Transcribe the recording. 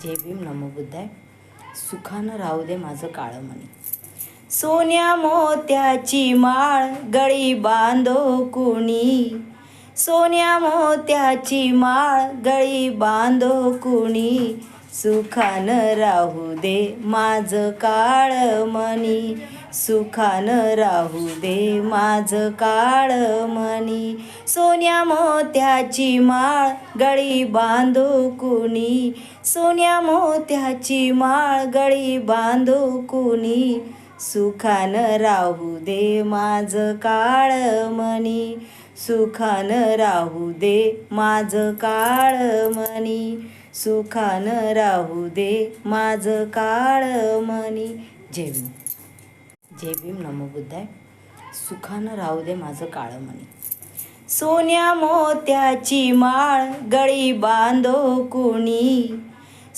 जय भीम नमो बुद्धाय. सुखानं राहू दे माझं काळं मणी. सोन्या मोत्याची माळ गळी बांधो कुणी, सोन्या मोत्याची माळ गळी बांधो कुणी, सुखानं राहू दे माझं काळं मणी, सुखानं राहू दे माझं काळं मणी. सोन्या मोत्याची माळ गळी बांधो कुणी, सोन्या मोत्याची माळ गळी बांधो कुणी, सुखानं राहू दे माझं काळं मणी, सुखानं राहू दे माझं काळं मणी, सुखानं राहू दे माझं काळं मणी. जय भीम. जय भीम नमो बुद्धाय. सुखानं राहू दे माझं काळं मणी. सोन्या मोत्याची माळ गळी बांधो कुणी,